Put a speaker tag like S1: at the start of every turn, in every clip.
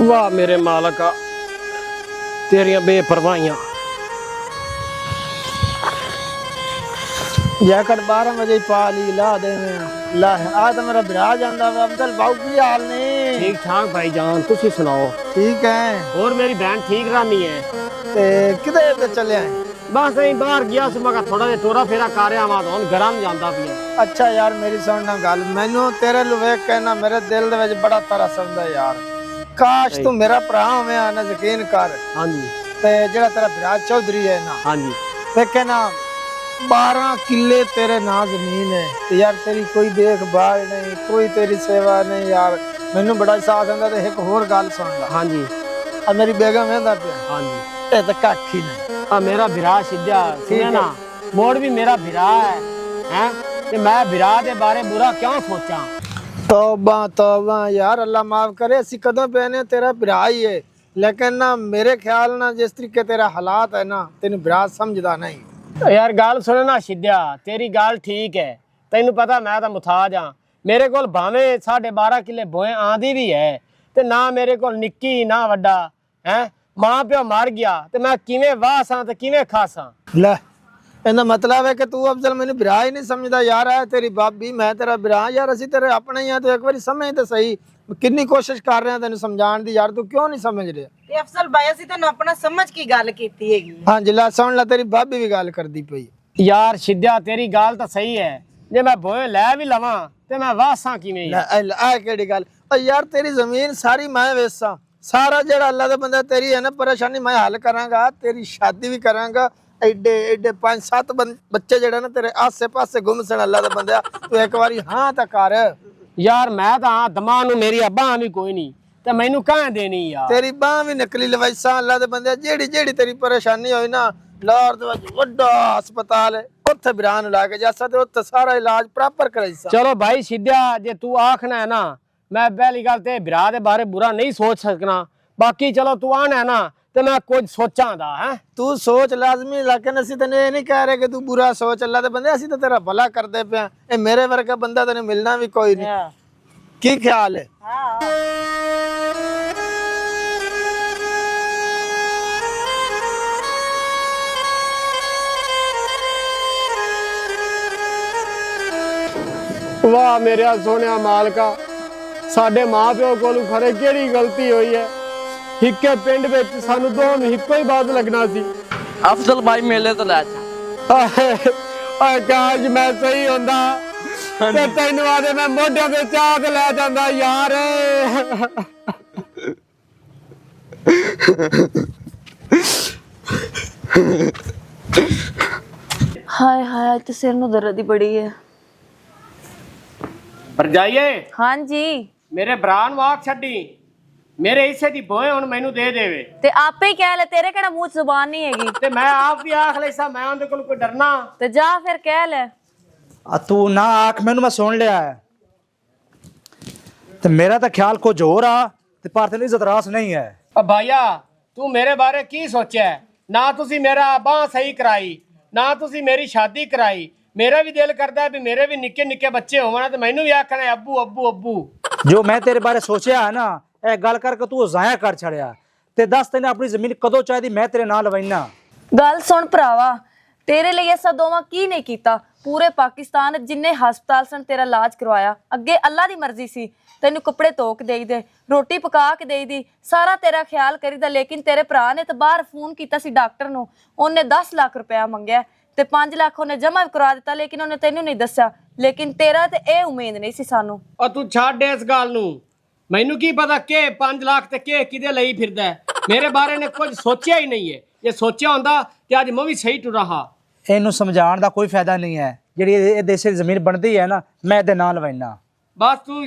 S1: वाह मेरे मालका तेरिया बेपरवाहियां।
S2: जैकेट 12 बजे पा ली ला दे ला आ तो मेरा बिरा जांदा वे अब्दुल बाऊ की हाल नहीं।
S1: ठीक ठाक भाईजान तुसी सुनाओ।
S2: ठीक है
S1: और मेरी बहन ठीक रानी है
S2: ते किधे पे चले आए?
S1: बस नहीं बाहर गया सुबह का थोड़ा जिहा टोरा फेरा कर रहा वा हुन गरम जांदा पिया।
S2: अच्छा यार मेरी सुनना गल मैनू तेरे lu वेख के ना मेरे दिल दे विच बड़ा तरस आंदा यार। काश तू मेरा भरा होवे ना यकीन कर।
S1: हां जी
S2: ते जेड़ा तेरा बिरा चौधरी है ना
S1: हां जी
S2: देखे ना 12 किले तेरे ना जमीन है ते यार तेरी कोई देखभाल नहीं कोई तेरी सेवा नहीं यार। मैनू बड़ा एहसास आंदा ते एक होर गल सुन ला।
S1: हां जी
S2: आ मेरी बेगम वेंदा पिया
S1: हां जी
S2: ए ते कख ही नहीं।
S1: आ मेरा भिरा सिद्धा सुने ना मोड़ भी मेरा भिरा है हैं ते मैं भिरा दे बारे बुरा क्यों सोचा।
S2: तौबा तौबा यार अल्लाह माफ करे असी कदों पहने तेरा बिरा ही है लेकिन ना मेरे ख्याल ना जिस तरीके तेरा हालात है ना तेन बिरा समझदा नहीं।
S1: यार गल सुने ना सिद्धा तेरी गल ठीक है तेन पता मैं तो मुथाज हाँ मेरे को भावें 12.5 किले बोए आंदी भी है ते ना मेरे को निक्की ना वड्डा है मां प्यो मर गया ते मैं किवें वासां ते किवें खासां।
S2: ले ਇਹਦਾ मतलब है कि तू अफजल मैंने बिरा ही नहीं समझदा यार है तेरी भाभी मैं तेरा बिरा यार असी तेरे अपने ही हैं तो एक बार समझ तो सही कितनी कोशिश कर रहे हैं तेन समझाने दी यार तू क्यों नहीं समझ रहा?
S3: ਇਹ ਅਫਸਲ ਬਾਈ ਅਸੀਂ ਤੈਨੂੰ ਆਪਣਾ ਸਮਝ ਕੀ ਗੱਲ ਕੀਤੀ ਹੈਗੀ।
S2: हाँ जी ला सुन ला तेरी भाभी भी गल करदी पई।
S1: यार सिद्धा तेरी गल तो सही है जे मैं बोए लै भी लवां ते मैं वासां किवें।
S2: आ केड़ी गल ओ यार तेरी जमीन सारी मैं वेसां सारा जेड़ा अल्लाह दे बंदा तेरी है ना परेशानी मैं हल करांगा तेरी शादी भी करांगा एडे एडे 5-7 बच्चे जेड़ा ना तेरे आसे पासे घुमसन अल्लाह दे बंदा तू एक बारी हां ता कर।
S1: यार मैं तो हाँ दमा नू मेरी अब्बा भी कोई नहीं ते मैनू कहां देनी यार।
S2: तेरी बाह भी नकली लवाइसा अल्लाह दे बंदे जेड़ी जेड़ी तेरी परेशानी होई ना लाहौर दे विच वड्डा हस्पताल है उत्थे बिरा नू ला के जासा ते उत्थे सारा इलाज प्रॉपर कराईसा।
S1: चलो भाई सिद्धा जे तू आखना है ना मैं पहली गल ते बिरा दे बारे बुरा नहीं सोच सकना बाकी चलो तू आना है ना ते मैं कुछ सोचां दा है।
S2: तू सोच लाजमी लेकिन असी तेने ये नहीं कह रहे कि तू बुरा सोच अल्लाह दे बंदे असी तो तेरा भला करदे पे ए मेरे वर्गा बंदा तेने मिलना भी कोई नहीं। की ख्याल है?
S1: वाह मेरे सोने मालका साडे मां प्यो कोलू खरे केड़ी गलती हुई है हिक्के पिंड विच सानू दोन हिक्को ही बात लगना सी।
S4: अफजल भाई मेले तो लै
S1: काश मैं सही होंदा ते तैनू आदे मैं मोढे ते चाह के लै जांदा यार।
S5: हाय हाय आज तो सिर नु दर्द ही बड़ी है।
S1: पर जाइए
S5: हाँ जी
S1: मेरे भरा नू आख छड्डी मेरे हिस्से दी बोए हुण मैनू दे देवे
S5: ते आपे ही कह ले तेरे केड़ा मुंह जुबान नहीं हैगी
S1: ते मैं आप भी आख लेसा मैं उनदे कोल कोई डरना
S5: ते जा फिर कह ले।
S6: तू ना आख मैनू मैं सुन लिया है ते मेरा तो ख्याल कुछ हो रहा ते पर तेरी इज्जत रास नहीं है।
S1: अब भाईया तू मेरे बारे की सोचा है ना तुसी मेरा बांह सही कराई ना तुसी मेरी शादी कराई मेरा भी दिल करदा है भी मेरे भी निक्के निक्के बच्चे होवन ते मैनू भी आखना है अब्बू अब्बू अब्बू।
S6: जो मैं तेरे बारे सोचा है ना ए गल करके तू जाया कर छड़िया ते दस तेने अपनी जमीन कदों चाहिदी मैं तेरे नाल लवाइना।
S5: गल सुन भरावा तेरे लिए ऐसा दोवा की नहीं कीता पूरे पाकिस्तान जिन्ने हस्पताल सन तेरा इलाज करवाया अगे अल्लाह दी मर्जी सी तेनू कपड़े धो के देई दे रोटी पका के देई दी सारा तेरा ख्याल करीदा लेकिन तेरे भरा ने तो बाहर फोन कीता सी डॉक्टर नू उन्हें 10 लाख रुपया मंगया ते 5 लाख उन्हें जमा करा दिता लेकिन उन्हें तेनू नहीं दस्या लेकिन तेरा ते ए उम्मीद नहीं सी सानू।
S1: और तू छाड़ इस गल नू मैनू की पता के 5 लाख ते के किदे लई फिरदा है मेरे बारे ने कुछ सोचा ही नहीं है जे सोचा होंदा ते अज मैं भी सही टुरा हा।
S6: इनू समझाण दा कोई फायदा नहीं है जेड़ी ए देश दी जमीन बनदी है ना मैं दे नाल लवाइना।
S1: बस तू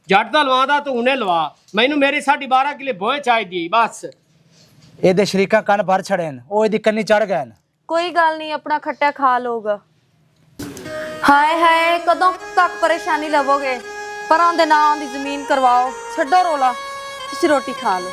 S1: जट दा लवादा तू हुणे लवा मैनू मेरी 12.5 किले बोए चाहिदी बस।
S6: ए दे शरीका कन भर छड़ेन ओ एदी कन्नी चढ़ गए।
S5: कोई गल नहीं अपना खट्टा खा लोग। हाय हाय कदों तक परेशानी लवोगे पर आंदे ना आंदी जमीन करवाओ छड्डो रोला तुसी रोटी खा लो।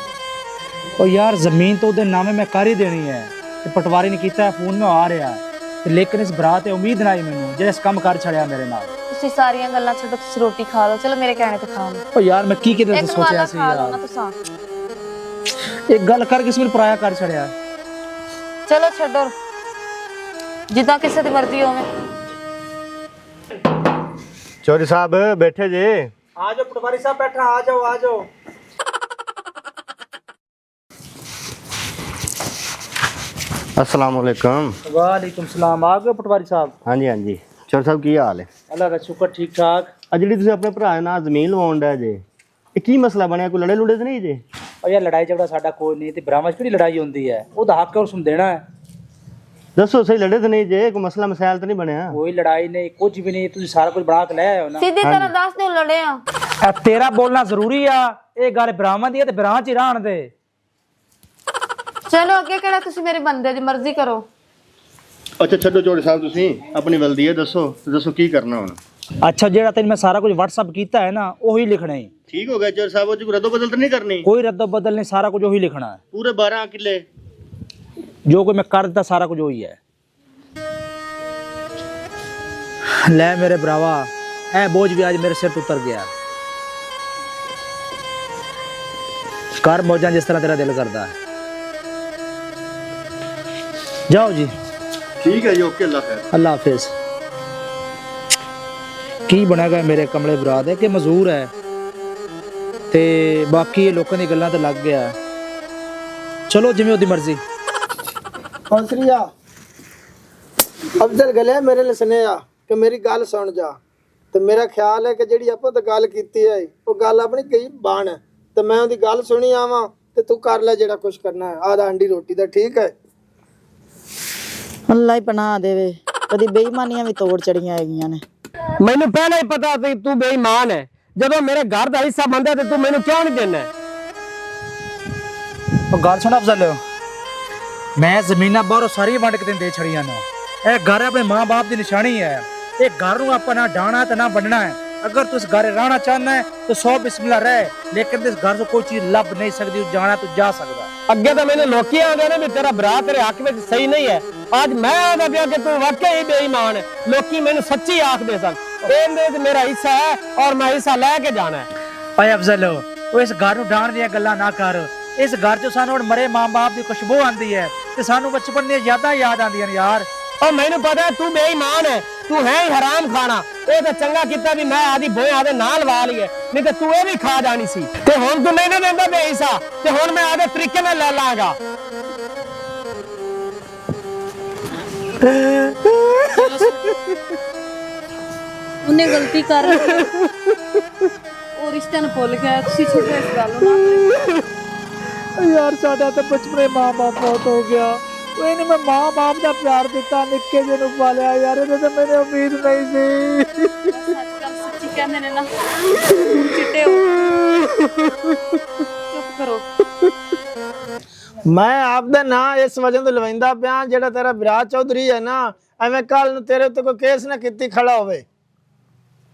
S6: ओ यार जमीन तो उदे नामे मैं कर ही देनी है ते पटवारी ने कीता फोन में आ रहा है लेकिन इस भरा ते उम्मीद नहीं मैनू जे इस काम कर छड़िया मेरे नाल।
S5: तुसी सारियां गल्लां छड्डो तुसी रोटी खा लो चलो मेरे कहने ते खा लो।
S6: ओ यार मैं की
S5: एक
S6: सोचा सी
S5: खा लो
S6: यार
S5: ना तुसा
S6: ਇੱਕ ਗੱਲ ਕਰ ਕਿਸ ਵੇਲੇ ਪਰਾਇਆ ਕਰ ਛੜਿਆ।
S5: ਚਲੋ ਛੱਡੋ, ਜਿੱਦਾਂ ਕਿਸੇ ਦੀ ਮਰਜ਼ੀ ਹੋਵੇ।
S7: चौधरी साहब बैठे जे।
S2: आ जाओ पटवारी साहब, बैठा, आ जाओ आ जाओ।
S7: अस्सलाम वालेकुम।
S6: वालेकुम सलाम। आ गए पटवारी साहब?
S7: हाँ जी हाँ जी। चौधरी साहब की हाल है?
S6: अल्लाह का शुक्र, ठीक ठाक।
S7: आ जी तुसीं अपने भरा नाल जमीन लवाउण डे जे, ਇਹ ਕੀ ਮਸਲਾ ਬਣਿਆ? ਕੋਈ ਲੜੇ ਲੁੜੇ ਤੇ ਨਹੀਂ ਜੇ?
S6: और यार लड़ाई झगड़ा साडा कोई नहीं, ते ब्राह्मण की लड़ाई होंदी है, ਉਹਦਾ ਹੱਕ और सुन देना है।
S7: ਦੱਸੋ ਸਹੀ, ਲੜੇ ਤੇ ਨਹੀਂ ਜੇ? ਕੋਈ ਮਸਲਾ ਮਸਾਇਲ ਤੇ ਨਹੀਂ ਬਣਿਆ?
S6: कोई लड़ाई नहीं, कुछ भी नहीं, ਤੁਸੀਂ ਸਾਰਾ ਕੁਝ ਬਣਾ ਕੇ ਲੈ ਆਏ ਹੋ ਨਾ।
S5: ਸਿੱਧੀ ਤਰ੍ਹਾਂ ਦੱਸ ਦਿਓ ਲੜੇ ਆ।
S6: ਤੇਰਾ ਬੋਲਣਾ ਜ਼ਰੂਰੀ ਆ, ਇਹ ਗੱਲ ਬ੍ਰਾਹਮਣ ਦੀ ਹੈ ਤੇ ਬ੍ਰਾਹਮਣ ਚ ਹੀ ਰਹਿਣ ਦੇ।
S5: ਚਲੋ ਅੱਗੇ ਕਿਹੜਾ ਤੁਸੀਂ ਮੇਰੇ ਬੰਦੇ ਦੀ ਮਰਜ਼ੀ ਕਰੋ।
S7: ਅੱਛਾ ਛੱਡੋ ਚੌਧਰੀ ਸਾਹਿਬ, ਤੁਸੀਂ ਆਪਣੀ ਬਲਦੀ ਹੈ ਦੱਸੋ ਕੀ ਕਰਨਾ ਹੁਣ?
S6: ਅੱਛਾ, ਜਿਹੜਾ ਤੈਨੂੰ ਮੈਂ ਸਾਰਾ ਕੁਝ WhatsApp ਕੀਤਾ ਹੈ ਨਾ, ਉਹੀ ਲਿਖਣਾ ਹੈ।
S7: ਠੀਕ ਹੋ ਗਿਆ ਚੌਧਰੀ ਸਾਹਿਬ, ਉਹ ਚ ਰੱਦੋ ਬਦਲ ਤਾਂ ਨਹੀਂ ਕਰਨੀ?
S6: ਕੋਈ ਰੱਦੋ ਬਦਲ ਨਹੀਂ, ਸਾਰਾ ਕੁਝ ਉਹੀ ਲਿਖਣਾ ਹੈ।
S7: ਪੂਰੇ 12 ਕਿੱਲੇ
S6: ਜੋ ਕੋਈ ਮੈਂ ਕਰ ਦਿੱਤਾ ਸਾਰਾ ਕੁਝ ਉਹੀ ਹੈ। ਲੈ ਮੇਰੇ ਭਰਾਵਾ, ਇਹ ਬੋਝ ਵੀ ਅੱਜ ਮੇਰੇ ਸਿਰ ਤੋਂ ਉਤਰ ਗਿਆ। ਕਰ ਮੌਜਾਂ ਜਿਸ ਤਰ੍ਹਾਂ ਤੇਰਾ ਦਿਲ ਕਰਦਾ ਹੈ। ਜਾਓ ਜੀ।
S7: ਠੀਕ ਹੈ ਜੀ, ਓਕੇ, ਅੱਲਾ ਖੈਰ।
S6: ਅੱਲਾ ਹਾਫਿਜ਼। ਕੀ ਬਣੇਗਾ ਮੇਰੇ ਕਮਲੇ ਭਰਾ ਦੇ ਕਿ ਮਜ਼ਦੂਰ ਹੈ ਤੇ ਬਾਕੀ ਇਹ ਲੋਕਾਂ ਦੀ ਗੱਲਾਂ ਤੇ ਲੱਗ ਗਿਆ। ਚਲੋ ਜਿਵੇਂ ਉਹਦੀ ਮਰਜ਼ੀ।
S2: हौसरिया अफजल गले मेरे लिए सुनेया कि मेरी गल सुन जा। तो मेरा ख्याल है कि जी आप गल की है वो गल अपनी कई बाण है, तो मैं उहदी गल सुनी आवां ते तू कर ले जेड़ा कुछ करना है। आधा अंडी रोटी दा ठीक है।
S3: ਅੱਲਾ ਹੀ ਪਨਾਹ ਦੇਵੇ, ਕਦੀ ਬੇਈਮਾਨੀਆਂ ਵੀ ਤੋੜ ਚੜੀਆਂ ਹੈਗੀਆਂ ਨੇ।
S1: ਮੈਨੂੰ ਪਹਿਲਾਂ ਹੀ ਪਤਾ ਸੀ ਤੂੰ ਬੇਈਮਾਨ ਹੈ। ਜਦੋਂ ਮੇਰੇ ਘਰ ਦਾ ਹਿੱਸਾ ਬੰਦਾ ਤੇ ਤੂੰ ਮੈਨੂੰ ਕਿਉਂ ਨਹੀਂ ਦੇਣਾ?
S6: ਉਹ ਗੱਲ ਸੁਣ ਅਫਜ਼ਲ, ਮੈਂ ਜ਼ਮੀਨਾਂ ਬਾਹਰੋਂ ਸਾਰੀਆਂ ਵੰਡ ਕੇ ਦੇ ਛੜੀਆਂ ਨੇ। ਇਹ ਘਰ ਆਪਣੇ ਮਾਂ-ਬਾਪ ਦੀ ਨਿਸ਼ਾਨੀ ਹੈ। ਇਹ ਘਰ ਨੂੰ ਆਪਾਂ ਨਾ ਡਾਣਾ ਤੇ ਨਾ ਵੰਡਣਾ ਹੈ। अगर तू इस घर रहना चाहना है तो 100 बिस्मिल्लाह रह, लेकिन इस घर से कोई चीज लभ नहीं सकती। जाना तो जा सकता।
S1: ਅੱਗੇ ਤਾਂ ਮੈਨੂੰ ਲੋਕੀ ਆਂਦੇ ਨੇ ਵੀ ਤੇਰਾ ਭਰਾ ਤੇਰੇ ਹੱਕ ਵਿੱਚ ਸਹੀ ਨਹੀਂ ਹੈ। ਅੱਜ ਮੈਂ ਆਂਦਾ ਪਿਆ ਕਿ ਤੂੰ ਵਾਕਈ ਬੇਈਮਾਨ ਹੈ। ਲੋਕੀ ਮੈਨੂੰ ਸੱਚੀ ਆਖਦੇ ਸਨ। ਇਹਦੇ ਵਿੱਚ ਮੇਰਾ ਹਿੱਸਾ ਹੈ ਔਰ ਮੈਂ ਹਿੱਸਾ ਲੈ ਕੇ ਜਾਣਾ ਹੈ।
S6: ਓਏ ਅਫਜ਼ਲ, ਉਹ ਇਸ ਘਰ ਨੂੰ ਡਾਣ ਦੀਆਂ ਗੱਲਾਂ ਨਾ ਕਰ। ਇਸ ਘਰ 'ਚ ਸਾਨੂੰ ਹੁਣ ਮਰੇ ਮਾਂ-ਬਾਪ ਦੀ ਖੁਸ਼ਬੂ ਆਂਦੀ ਹੈ ਤੇ ਸਾਨੂੰ ਬਚਪਨ ਦੀਆਂ ਯਾਦਾਂ ਯਾਦ ਆਉਂਦੀਆਂ ਨੇ ਯਾਰ।
S1: ਉਹ ਮੈਨੂੰ ਪਤਾ ਤੂੰ ਬੇਈਮਾਨ ਹੈ, ਤੂੰ ਹੈ ਹੀ ਹਰਾਮ ਖਾਣਾ। ਇਹ ਤਾਂ ਚੰਗਾ ਕੀਤਾ ਵੀ ਮੈਂ ਆਦੀ ਬੋਏ ਆਦੇ ਨਾਲ ਵਾ ਲਈਏ, ਨਹੀਂ ਤੇ ਤੂੰ ਇਹ ਵੀ ਖਾ ਜਾਣੀ ਸੀ। ਤੇ ਹੁਣ ਤੂੰ ਮੈਨੂੰ ਦਿੰਦਾ ਬੇਹਿੱਸਾ, ਤੇ ਹੁਣ ਮੈਂ ਆਦੇ ਤਰੀਕੇ ਨਾਲ ਲੈ ਲਾਂਗਾ।
S5: ਉਹਨੇ ਗਲਤੀ ਕਰ ਲਈ, ਉਹ ਰਿਸ਼ਤੇ ਨੂੰ ਭੁੱਲ ਗਿਆ। ਤੁਸੀਂ ਛੱਡੋ ਇਸ ਗੱਲ ਨੂੰ ਨਾ।
S6: ਯਾਰ ਸਾਡਾ ਤਾਂ ਬਚਪਨੇ ਮਾਂ-ਬਾਪ ਬਹੁਤ ਹੋ ਗਿਆ। ਇਹਨੇ ਮੈਂ ਮਾਂ-ਬਾਪ ਦਾ ਪਿਆਰ ਦਿੱਤਾ, ਨਿੱਕੇ ਜਿਹੇ ਨੂੰ ਪਾਲਿਆ ਯਾਰ। ਇਹਦੇ ਤਾਂ ਮੈਨੂੰ ਉਮੀਦ ਨਹੀਂ ਸੀ।
S5: ਅੱਜ-ਕੱਲ ਸੱਚੀ ਕਹਿੰਦੇ ਨੇ ਨਾ, ਚਿੱਟੇ ਹੋ। ਚੁੱਪ ਕਰੋ।
S2: मैं आपदा ना इस वजह तो लवाइंदा पिया जेड़ा तेरा विराज चौधरी है ना, एवें कल नूं तेरे उत्ते कोई केस ना कीती खड़ा होवे।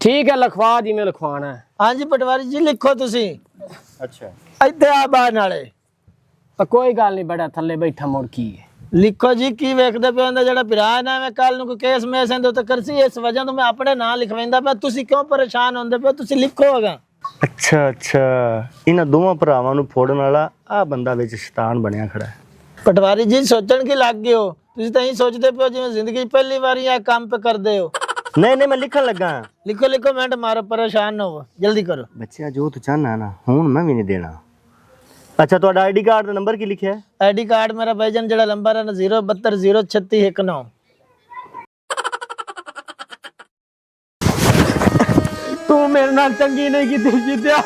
S1: ठीक है, लिखवा जिवें लिखवाना है।
S2: हाँ जी पटवारी जी, लिखो तुसी।
S7: अच्छा
S2: इत्थे आ बाहर नाले
S1: कोई गल नहीं, बड़ा थल्ले बैठा मुड़ की है।
S2: लिखो जी की वेखदे पे हुंदा जेड़ा विराज ना, एवें कल नूं कोई केस मेस दे उत्ते करसी। इस वजह तो मैं अपने नाम लिखवाइंदा पिया। तुसी क्यों परेशान होंदे पे? तुसी लिखो अगा।
S7: ਅੱਛਾ ਇਹਨਾਂ ਦੋਵਾਂ ਭਰਾਵਾਂ ਨੂੰ ਫੋੜਨ ਵਾਲਾ ਆ ਬੰਦਾ ਵਿੱਚ ਸ਼ੈਤਾਨ ਬਣਿਆ ਖੜਾ ਹੈ।
S2: पटवारी जी सोचण की लग गए हो? तुसी तां ही सोचदे पे हो जिवें जिंदगी पहली बारी आ काम पे करदे हो।
S7: ਨਹੀਂ ਮੈਂ ਲਿਖਣ ਲੱਗਾ।
S2: लिखो लिखो, मिनट मारो, परेशान ना हो, जल्दी करो।
S7: ਬੱਚਿਆ ਜੋ ਤੂੰ ਚਾਹਨਾ ਨਾ ਹੁਣ ਮੈਂ ਵੀ ਨਹੀਂ ਦੇਣਾ। ਅੱਛਾ ਤੁਹਾਡਾ ਆਈਡੀ ਕਾਰਡ ਦਾ ਨੰਬਰ ਕੀ ਲਿਖਿਆ ਹੈ?
S2: आईडी कार्ड मेरा भाईजान जेड़ा नंबर है ना 0720361।
S1: तू मेरे नाल चंगी नहीं की जिद्या।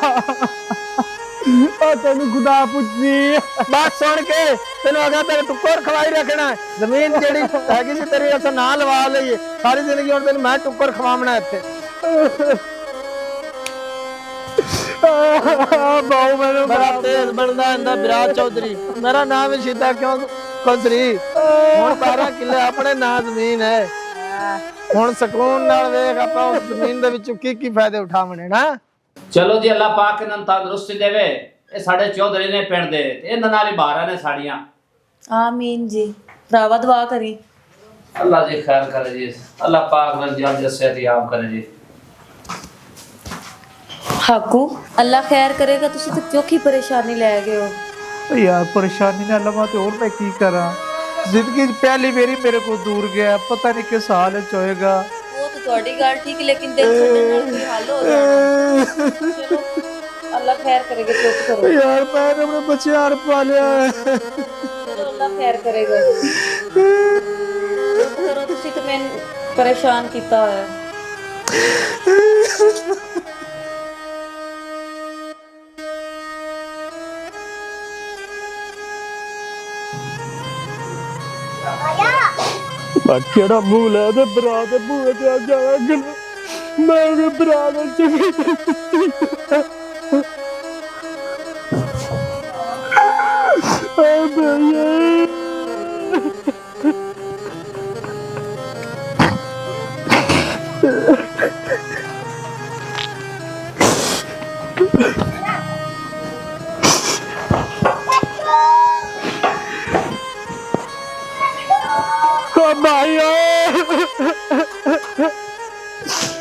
S1: तेन खुदा पुछी
S2: बस सुन के तेन अगर तेरे टुक्कर खवाई रखना है। जमीन जेड़ी हैगी सी तेरी अस ना लवा लईए सारी जिंदगी। हुण तेन मैं टुक्कर खवावना इत्थे।
S1: बहु मैनू
S2: बड़ा तेज बनदा इंदा विराज चौधरी। मेरा नाम ही सीधा क्यों खुसरी। हुण 12 किले अपने नाम जमीन है। हुण सुकून नाल वेख आपां उस जमीन दे विचों की फायदे उठावणे ना।
S8: चलो जी, अल्लाह पाक इन्हां नूं तंदुरुस्ती देवे। ये साडे चौधरी ने पिंड दे ते इन्हां नाल ही बाहर ने साड़ियां।
S5: आमीन जी। भरावा दुआ करी।
S8: अल्लाह जी खैर करे जी, अल्लाह पाक ने जल्द सेहत याब करे जी।
S5: हाकू अल्लाह खैर करेगा। तुसी तो चौखी परेशानी लै गए हो।
S6: यार परेशानी ना लवा तो और मैं की करा। जिंदगी पहली मेरी मेरे को दूर गया, पता नहीं किस हाल च होएगा।
S5: वो तो थोड़ी गल ठीक, लेकिन दिल छड्डण नाल कोई हल हो जाना। चलो अल्लाह खैर करेगा, चुप करो
S2: यार मैंने अपने बच्चे हार पालिया है।
S5: चलो अल्लाह खैर करेगा। चुप करो, तुसी तो मैंने परेशान किया होया।
S1: ਕਿਹੜਾ ਮੂੰਹ ਲੈ ਤੇ ਬਰਾ ਦੇ ਬੂਹੇ ਤੇ ਆ ਜਾਵਾਂਗਾ ਮੈਂ ਵੀ ਬਰਾ ਨਾਲ ਚੰਗੀ ਏ ਭਈਆ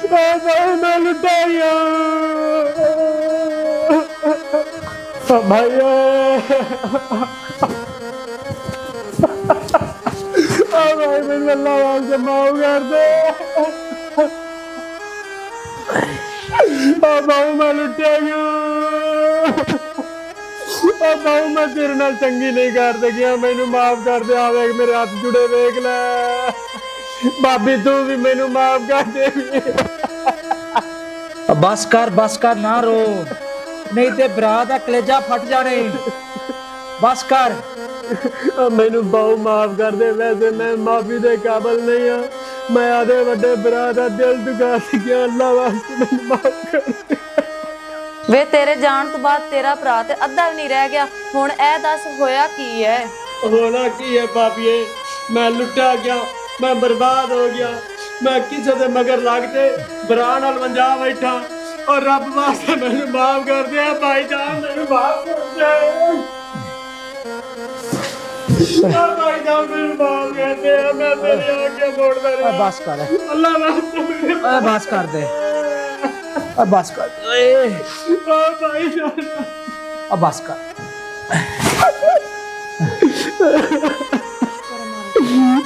S1: भाइयों मैं लुटाइया भाइयों भाई मेरे अल्लाह वास्ते माफ कर दे बाबू मैं लुटाइया बाबू मैं तेरे नाल चंगी नहीं कर सकिया मैनू माफ कर दे आ वेख मेरे हाथ जुड़े वेख ले भाभी तू भी मैनू माफ कर दे
S6: बस कर ना रो, नहीं ते भरा दा कलेजा फट जाने। बस कर
S1: मैनू बहु माफ कर दे, वैसे मैं माफी दे काबिल नहीं हाँ, मैं आधे वड्डे भरा दा दिल दुखा सकिया, अल्लाह वास्ते मैनू माफ कर दे।
S5: ਵੇ ਤੇਰੇ ਜਾਣ ਤੋਂ ਬਾਅਦ ਤੇਰਾ ਭਰਾ ਤੇ ਅੱਧਾ ਵੀ ਨਹੀਂ ਰਹਿ ਗਿਆ। ਹੁਣ ਇਹ ਦੱਸ ਹੋਇਆ ਕੀ ਹੈ?
S1: होना की है भाभीए, मैं लुटा गया, मैं बर्बाद हो गया, मैं किसी दे मगर लगते भरा नाल वंजा बैठा और रब वास्ते मैनू माफ कर दे भाईजान, मैनू माफ कर दे भाईजान, मैनू माफ कर दे, मैं तेरी आगे मोड़दा रहा।
S6: बस कर
S1: अल्लाह वास्ते मेरे
S6: बस कर दे, बस कर दे
S1: ओ भाईजान,
S6: बस कर।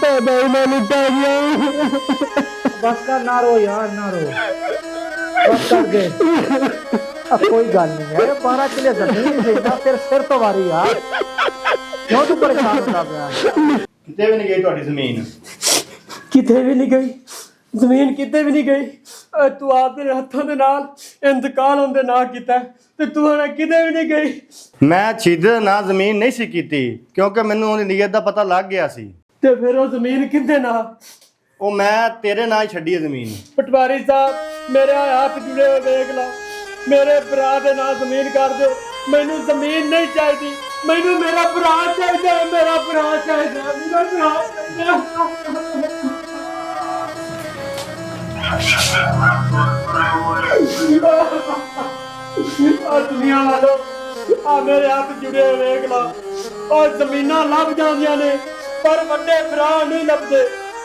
S1: भाई मैं लुटा गया,
S6: बस कर ना रो यार, ना रो, बस कर दे। अब कोई गल नहीं है, 12 किले जमीन भेजना तेरे सिर तो वारी यार, क्यों तू परेशान होता पिया?
S7: ਕਿਤੇ ਵੀ ਨਹੀਂ ਗਈ ਤੁਹਾਡੀ ਜ਼ਮੀਨ।
S1: किते भी नहीं गई ਜ਼ਮੀਨ, ਕਿਤੇ ਵੀ ਨਹੀਂ ਗਈ। ਤੂੰ ਆਪਣੇ ਹੱਥਾਂ ਦੇ ਨਾਲ ਇੰਤਕਾਲ ਹੁੰਦੇ ਨਾ ਕੀਤਾ ਤੇ ਤੂੰ ਹਣਾ ਕਿਤੇ ਵੀ ਨਹੀਂ ਗਈ।
S7: ਮੈਂ ਸ਼ਹੀਦ ਦੇ ਨਾਂ ਜ਼ਮੀਨ ਨਹੀਂ ਸੀ ਕੀਤੀ ਕਿਉਂਕਿ ਮੈਨੂੰ ਉਹਦੀ ਨੀਅਤ ਦਾ ਪਤਾ ਲੱਗ ਗਿਆ ਸੀ।
S1: ਤੇ ਫਿਰ ਉਹ ਜ਼ਮੀਨ ਕਿੰਦੇ ਨਾਲ?
S7: ਉਹ ਮੈਂ ਤੇਰੇ ਨਾਂ ਹੀ ਛੱਡੀ ਹੈ ਜ਼ਮੀਨ।
S1: ਪਟਵਾਰੀ ਸਾਹਿਬ ਮੇਰੇ ਹੱਥ ਜੁੜੇ ਹੋਏ ਵੇਖ ਲਾ, ਮੇਰੇ ਭਰਾ ਦੇ ਨਾਂ ਜ਼ਮੀਨ ਕਰ ਦਿਓ, ਮੈਨੂੰ ਜ਼ਮੀਨ ਨਹੀਂ ਚਾਹੀਦੀ, ਮੈਨੂੰ ਮੇਰਾ ਭਰਾ ਚਾਹੀਦਾ, ਮੇਰਾ ਭਰਾ ਚਾਹੀਦਾ, ਮੇਰਾ ਭਰਾ ਚਾਹੀਦਾ। दुनिया वालों आ मेरे हाथ जुड़े वेख ला, और जमीना लभ जांदियां ने पर वड्डे भरा नहीं लभदे,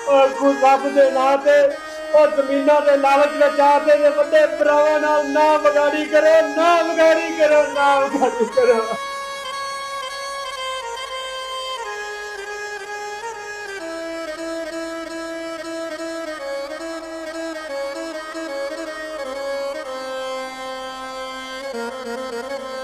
S1: और रब दे नां ते और जमीना दे लालच विच आते ने वड्डे भरावां नाल ना बगाड़ी करो, ना बगाड़ी करो, ना बगाड़ी करो।